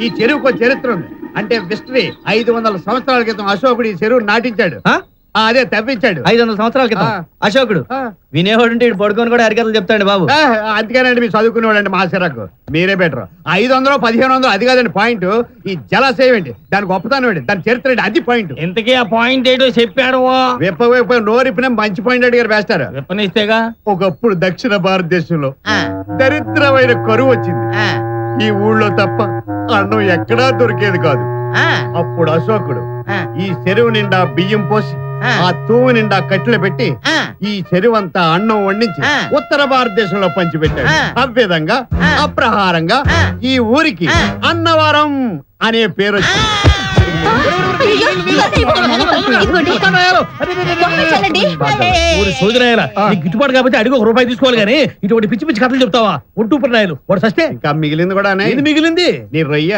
ఈ చెరువుకు చరిత్ర ఉంది. అంటే హిస్టరీ. 500 సంవత్సరాల క్రితం అశోకుడు ఈ చెరువు నాటించాడు. అదే తవ్వించాడు. 500 సంవత్సరాల క్రితం అశోకుడు. వినేవాడుంటే పడుకొని కూడా అరికథలు చెప్తాడు బాబు. అందుకేనండి మీరు చదువుకునేవాడండి మహాశిరకు. మీరే బెటర్. 500 1500 అది కాదండి పాయింట్. ఈ జలాశయం ఏంటి, దాని గొప్పతనం ఏంటి, దాని చరిత్ర ఏంటి, అది పాయింట్. ఇంతకీ ఆ పాయింట్ ఏంటో చెప్పాడు. విప్ప నోరిపిన మంచి పాయింట్ అడిగారు వేస్తారు. విప్పనిస్తేగా. ఒకప్పుడు దక్షిణ భారతదేశంలో దరిద్రమైన కరువు వచ్చింది. ఈ ఊళ్ళో తప్ప అన్నం ఎక్కడా దొరికేది కాదు. అప్పుడు అశోకుడు ఈ చెరువు నిండా బియ్యం పోసి ఆ తూము నిండా కట్టెలు పెట్టి ఈ చెరువంతా అన్నం వండించి ఉత్తర భారతదేశంలో పంచిపెట్టాడు. అవ్విధంగా అప్రహారంగా ఈ ఊరికి అన్నవరం అనే పేరు వచ్చింది. గిట్టుబాటు కాబట్టి అడిగి ₹1 తీసుకోవాలి కానీ ఇటువంటి పిచ్చి పిచ్చి కథలు చెప్తావా? ఒట్టు నాయలు వాడు సస్తే ఇంకా మిగిలింది కూడా మిగిలింది నీ రొయ్య